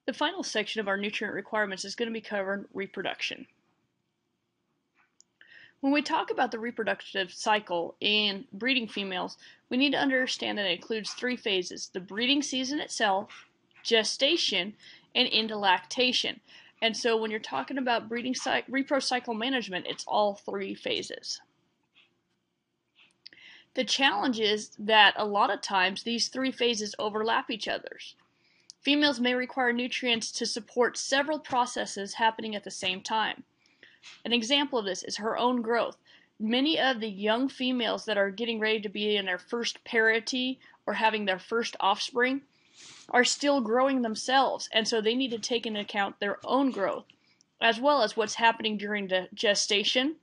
The final section of our nutrient requirements is going to be covering reproduction. When we talk about the reproductive cycle in breeding females, we need to understand that it includes three phases: the breeding season itself, gestation, and into lactation. And so when you're talking about repro cycle management, it's all three phases. The challenge is that a lot of times these three phases overlap each other. Females may require nutrients to support several processes happening at the same time. An example of this is her own growth. Many of the young females that are getting ready to be in their first parity or having their first offspring are still growing themselves, and so they need to take into account their own growth, as well as what's happening during the gestation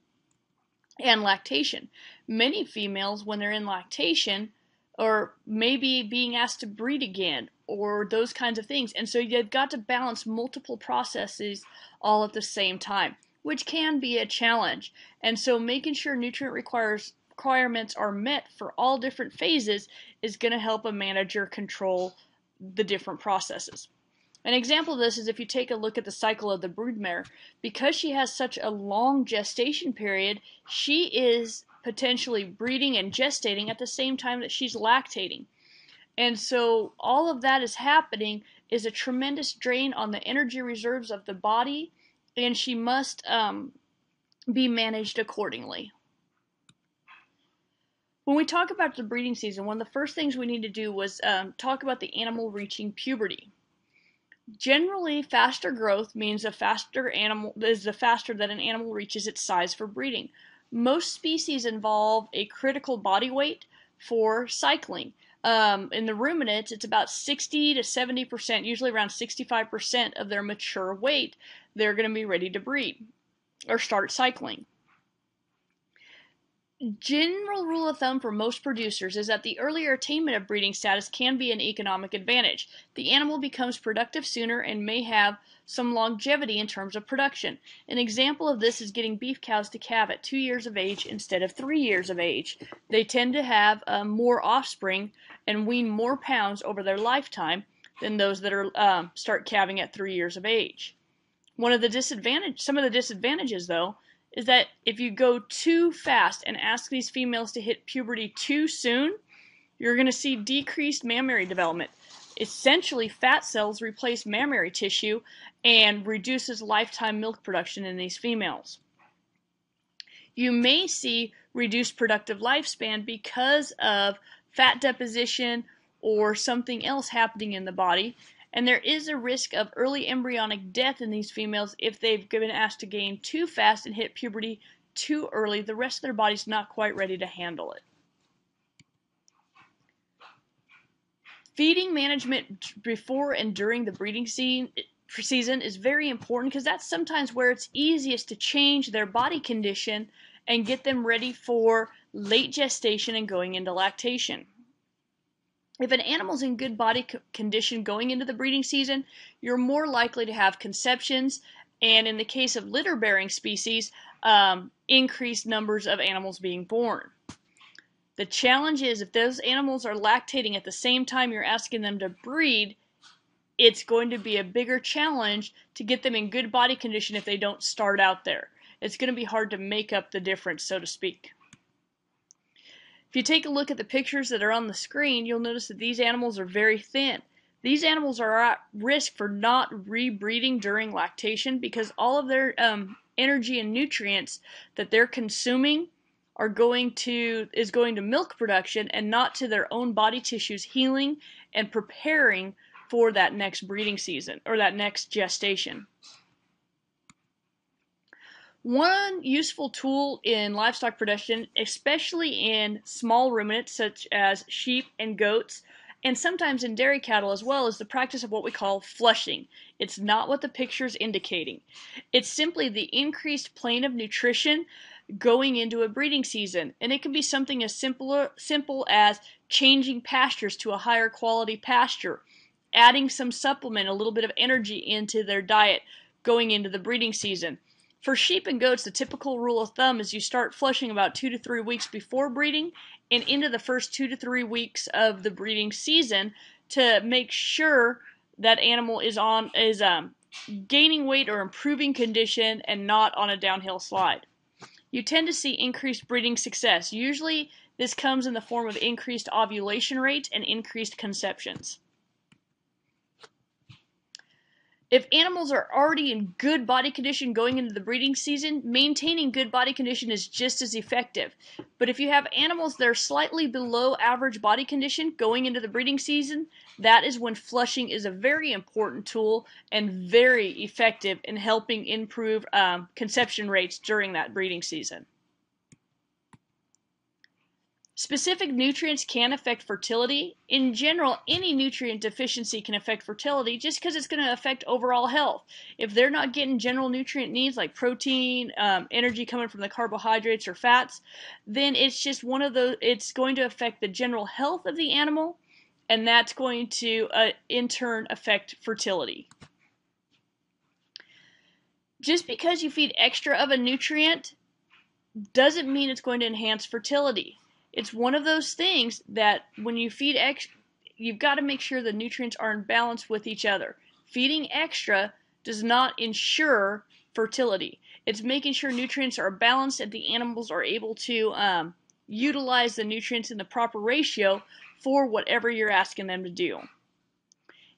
and lactation. Many females, when they're in lactation, or maybe being asked to breed again, or those kinds of things. And so you've got to balance multiple processes all at the same time, which can be a challenge. And so making sure nutrient requirements are met for all different phases is going to help a manager control the different processes. An example of this is if you take a look at the cycle of the broodmare. Because she has such a long gestation period, she is potentially breeding and gestating at the same time that she's lactating. And so all of that is happening is a tremendous drain on the energy reserves of the body, and she must be managed accordingly. When we talk about the breeding season, one of the first things we need to do was talk about the animal reaching puberty. Generally, faster growth means the faster that an animal reaches its size for breeding. Most species involve a critical body weight for cycling. In the ruminants, it's about 60 to 70%, usually around 65% of their mature weight, they're going to be ready to breed or start cycling. General rule of thumb for most producers is that the earlier attainment of breeding status can be an economic advantage. The animal becomes productive sooner and may have some longevity in terms of production. An example of this is getting beef cows to calve at 2 years of age instead of 3 years of age. They tend to have more offspring and wean more pounds over their lifetime than those that are start calving at 3 years of age. Some of the disadvantages, though, is that if you go too fast and ask these females to hit puberty too soon, you're going to see decreased mammary development. Essentially, fat cells replace mammary tissue and reduces lifetime milk production in these females. You may see reduced productive lifespan because of fat deposition or something else happening in the body, and there is a risk of early embryonic death in these females if they've been asked to gain too fast and hit puberty too early. The rest of their body's not quite ready to handle it. Feeding management before and during the breeding season is very important because that's sometimes where it's easiest to change their body condition and get them ready for late gestation and going into lactation. If an animal's in good body condition going into the breeding season, you're more likely to have conceptions, and in the case of litter-bearing species, increased numbers of animals being born. The challenge is if those animals are lactating at the same time you're asking them to breed, it's going to be a bigger challenge to get them in good body condition if they don't start out there. It's going to be hard to make up the difference, so to speak. If you take a look at the pictures that are on the screen, you'll notice that these animals are very thin. These animals are at risk for not rebreeding during lactation because all of their energy and nutrients that they're consuming is going to milk production and not to their own body tissues healing and preparing for that next breeding season or that next gestation. One useful tool in livestock production, especially in small ruminants such as sheep and goats, and sometimes in dairy cattle as well, is the practice of what we call flushing. It's not what the picture's indicating. It's simply the increased plane of nutrition going into a breeding season, and it can be something as simple as changing pastures to a higher quality pasture, adding some supplement, a little bit of energy into their diet going into the breeding season. For sheep and goats, the typical rule of thumb is you start flushing about 2 to 3 weeks before breeding and into the first 2 to 3 weeks of the breeding season to make sure that animal is gaining weight or improving condition and not on a downhill slide. You tend to see increased breeding success. Usually this comes in the form of increased ovulation rates and increased conceptions. If animals are already in good body condition going into the breeding season, maintaining good body condition is just as effective. But if you have animals that are slightly below average body condition going into the breeding season, that is when flushing is a very important tool and very effective in helping improve conception rates during that breeding season. Specific nutrients can affect fertility. In general, any nutrient deficiency can affect fertility just because it's going to affect overall health. If they're not getting general nutrient needs like protein, energy coming from the carbohydrates or fats, then it's just one of those, it's going to affect the general health of the animal, and that's going to in turn affect fertility. Just because you feed extra of a nutrient doesn't mean it's going to enhance fertility. It's one of those things that when you feed extra, you've got to make sure the nutrients are in balance with each other. Feeding extra does not ensure fertility. It's making sure nutrients are balanced and the animals are able to utilize the nutrients in the proper ratio for whatever you're asking them to do.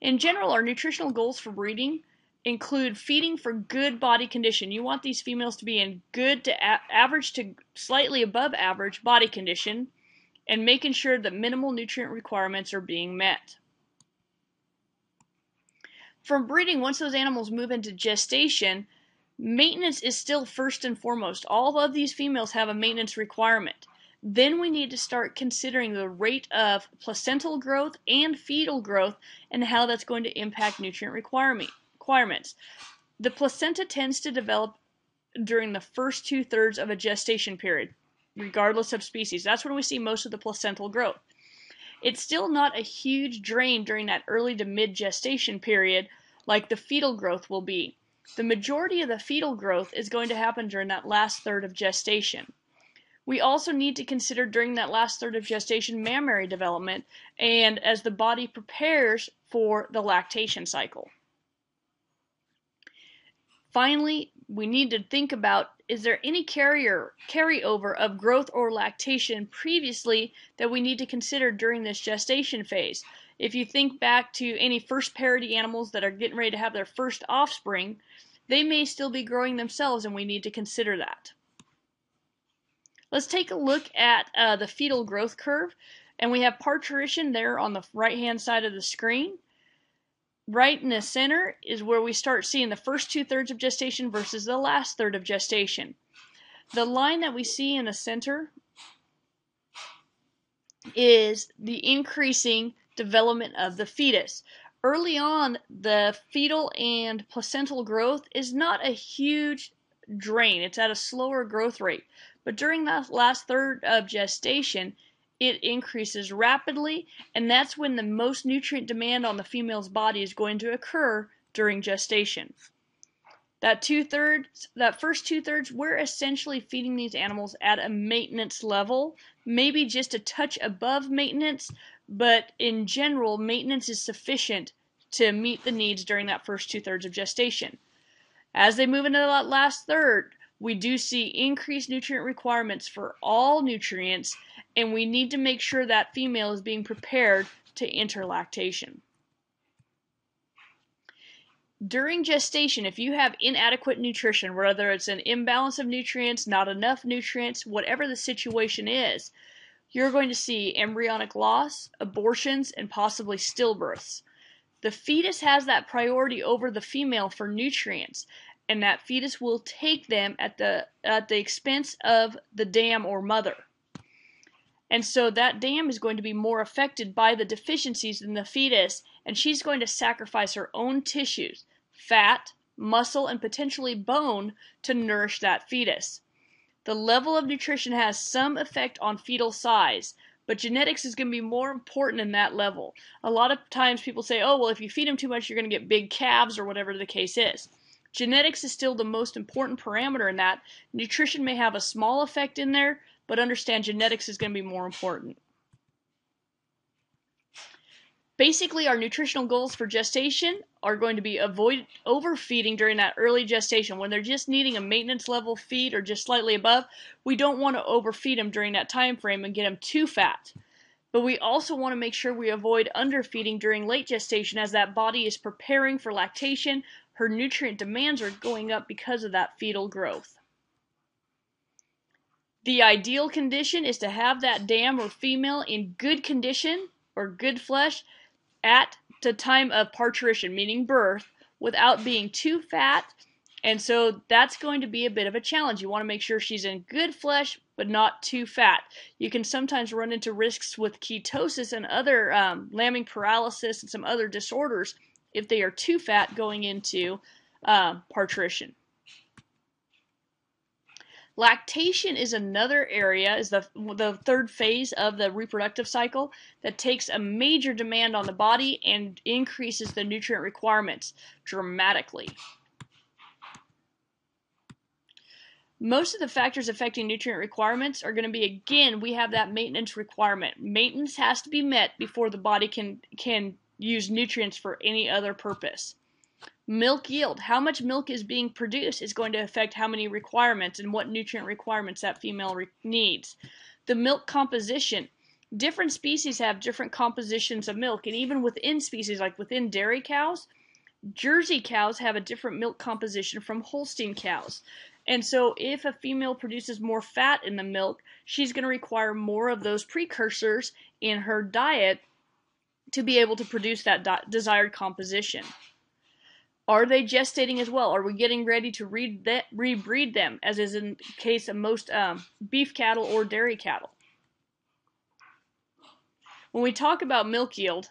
In general, our nutritional goals for breeding include feeding for good body condition. You want these females to be in good to average to slightly above average body condition, and making sure that minimal nutrient requirements are being met. From breeding, once those animals move into gestation, maintenance is still first and foremost. All of these females have a maintenance requirement. Then we need to start considering the rate of placental growth and fetal growth and how that's going to impact nutrient requirements. The placenta tends to develop during the first 2/3 of a gestation period, regardless of species. That's when we see most of the placental growth. It's still not a huge drain during that early to mid gestation period like the fetal growth will be. The majority of the fetal growth is going to happen during that last third of gestation. We also need to consider during that last third of gestation mammary development and as the body prepares for the lactation cycle. Finally, we need to think about, is there any carryover of growth or lactation previously that we need to consider during this gestation phase? If you think back to any first parity animals that are getting ready to have their first offspring, they may still be growing themselves, and we need to consider that. Let's take a look at the fetal growth curve, and we have parturition there on the right-hand side of the screen. Right in the center is where we start seeing the first 2/3 of gestation versus the last third of gestation. The line that we see in the center is the increasing development of the fetus. Early on, the fetal and placental growth is not a huge drain. It's at a slower growth rate. But during that last third of gestation, it increases rapidly, and that's when the most nutrient demand on the female's body is going to occur during gestation. That first 2/3, we're essentially feeding these animals at a maintenance level, maybe just a touch above maintenance, but in general, maintenance is sufficient to meet the needs during that first 2/3 of gestation. As they move into that last third, we do see increased nutrient requirements for all nutrients, and we need to make sure that female is being prepared to enter lactation. During gestation, if you have inadequate nutrition, whether it's an imbalance of nutrients, not enough nutrients, whatever the situation is, you're going to see embryonic loss, abortions, and possibly stillbirths. The fetus has that priority over the female for nutrients, and that fetus will take them at the expense of the dam or mother. And so that dam is going to be more affected by the deficiencies in the fetus, and she's going to sacrifice her own tissues, fat, muscle, and potentially bone to nourish that fetus. The level of nutrition has some effect on fetal size, but genetics is going to be more important in that level. A lot of times people say, oh, well, if you feed them too much, you're going to get big calves or whatever the case is. Genetics is still the most important parameter in that. Nutrition may have a small effect in there, but understand genetics is going to be more important. Basically, our nutritional goals for gestation are going to be avoid overfeeding during that early gestation. When they're just needing a maintenance level feed or just slightly above, we don't want to overfeed them during that time frame and get them too fat. But we also want to make sure we avoid underfeeding during late gestation, as that body is preparing for lactation. Her nutrient demands are going up because of that fetal growth. The ideal condition is to have that dam or female in good condition or good flesh at the time of parturition, meaning birth, without being too fat. And so that's going to be a bit of a challenge. You want to make sure she's in good flesh, but not too fat. You can sometimes run into risks with ketosis and other lambing paralysis and some other disorders if they are too fat going into parturition. Lactation is another area, is the third phase of the reproductive cycle that takes a major demand on the body and increases the nutrient requirements dramatically. Most of the factors affecting nutrient requirements are going to be, again, we have that maintenance requirement. Maintenance has to be met before the body can use nutrients for any other purpose. Milk yield, how much milk is being produced, is going to affect how many requirements and what nutrient requirements that female needs. The milk composition, different species have different compositions of milk, and even within species, like within dairy cows, Jersey cows have a different milk composition from Holstein cows. And so if a female produces more fat in the milk, she's going to require more of those precursors in her diet to be able to produce that desired composition. Are they gestating as well? Are we getting ready to rebreed them, as is in the case of most beef cattle or dairy cattle? When we talk about milk yield,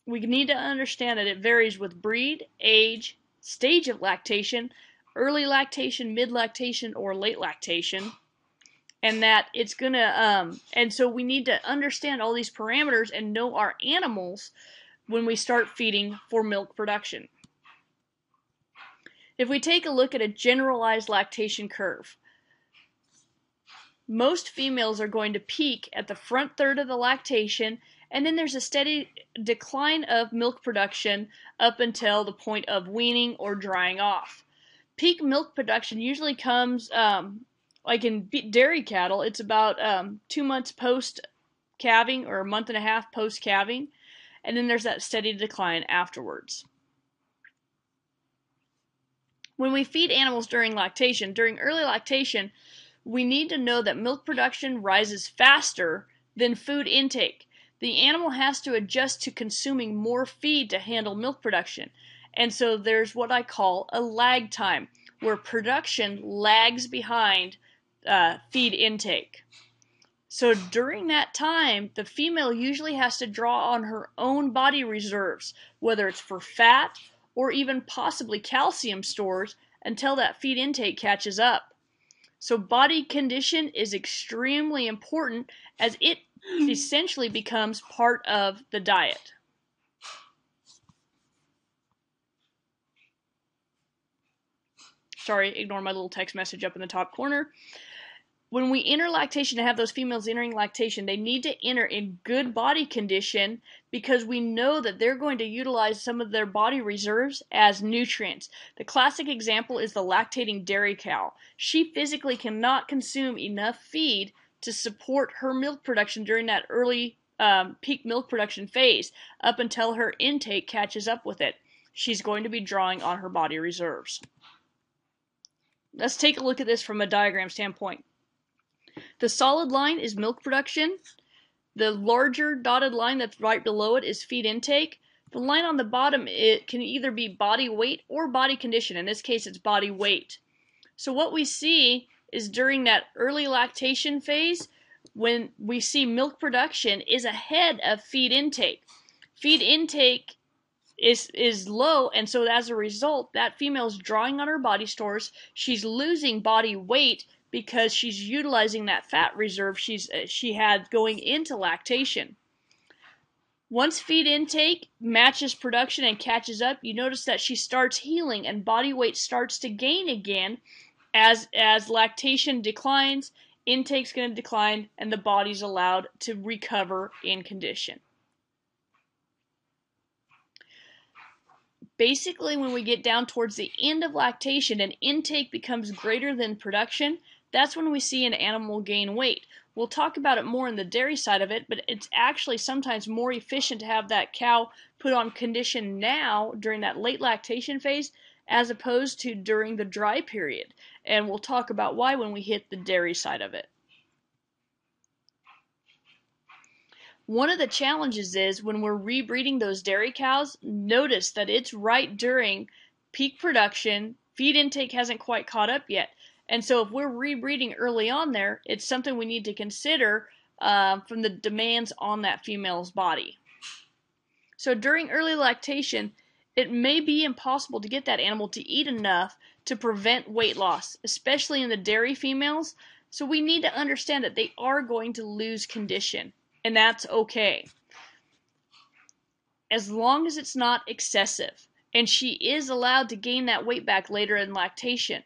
we need to understand that it varies with breed, age, stage of lactation, early lactation, mid-lactation, or late lactation, and that it's going to, and so we need to understand all these parameters and know our animals when we start feeding for milk production. If we take a look at a generalized lactation curve, most females are going to peak at the front third of the lactation, and then there's a steady decline of milk production up until the point of weaning or drying off. Peak milk production usually comes, like in dairy cattle, it's about 2 months post-calving or a month and a half post-calving, and then there's that steady decline afterwards. When we feed animals during lactation, during early lactation, we need to know that milk production rises faster than food intake. The animal has to adjust to consuming more feed to handle milk production. And so there's what I call a lag time, where production lags behind feed intake. So during that time, the female usually has to draw on her own body reserves, whether it's for fat or even possibly calcium stores, until that feed intake catches up. So body condition is extremely important, as it essentially becomes part of the diet. Sorry, ignore my little text message up in the top corner. When we enter lactation, to have those females entering lactation, they need to enter in good body condition, because we know that they're going to utilize some of their body reserves as nutrients. The classic example is the lactating dairy cow. She physically cannot consume enough feed to support her milk production during that early peak milk production phase, up until her intake catches up with it. She's going to be drawing on her body reserves. Let's take a look at this from a diagram standpoint. The solid line is milk production. The larger dotted line that's right below it is feed intake. The line on the bottom, it can either be body weight or body condition. In this case, it's body weight. So what we see is during that early lactation phase, when we see milk production is ahead of feed intake. Feed intake is low, and so as a result, that female's drawing on her body stores. She's losing body weight because she's utilizing that fat reserve she had going into lactation. Once feed intake matches production and catches up, you notice that she starts healing and body weight starts to gain again as lactation declines, intake's going to decline, and the body's allowed to recover in condition. Basically, when we get down towards the end of lactation and intake becomes greater than production, that's when we see an animal gain weight. We'll talk about it more in the dairy side of it, but it's actually sometimes more efficient to have that cow put on condition now during that late lactation phase as opposed to during the dry period. And we'll talk about why when we hit the dairy side of it. One of the challenges is when we're rebreeding those dairy cows, notice that it's right during peak production, feed intake hasn't quite caught up yet. And so if we're rebreeding early on there, it's something we need to consider from the demands on that female's body. So during early lactation, it may be impossible to get that animal to eat enough to prevent weight loss, especially in the dairy females. So we need to understand that they are going to lose condition, and that's okay, as long as it's not excessive. And she is allowed to gain that weight back later in lactation.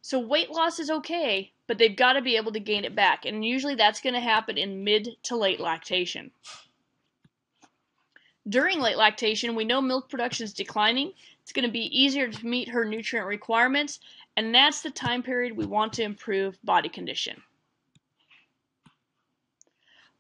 So weight loss is okay, but they've got to be able to gain it back. And usually that's going to happen in mid to late lactation. During late lactation, we know milk production is declining. It's going to be easier to meet her nutrient requirements, and that's the time period we want to improve body condition.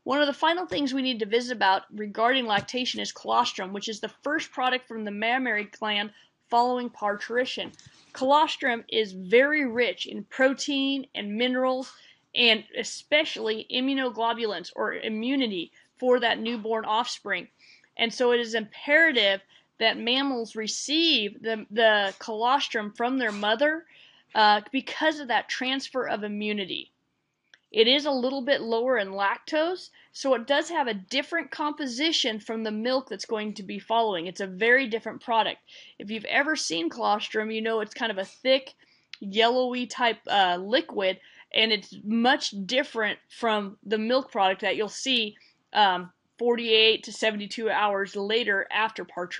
One of the final things we need to visit about regarding lactation is colostrum, which is the first product from the mammary gland following parturition. Colostrum is very rich in protein and minerals, and especially immunoglobulins, or immunity, for that newborn offspring. And so it is imperative that mammals receive the colostrum from their mother because of that transfer of immunity. It is a little bit lower in lactose, so it does have a different composition from the milk that's going to be following. It's a very different product. If you've ever seen colostrum, you know it's kind of a thick, yellowy type liquid, and it's much different from the milk product that you'll see 48 to 72 hours later after parturition.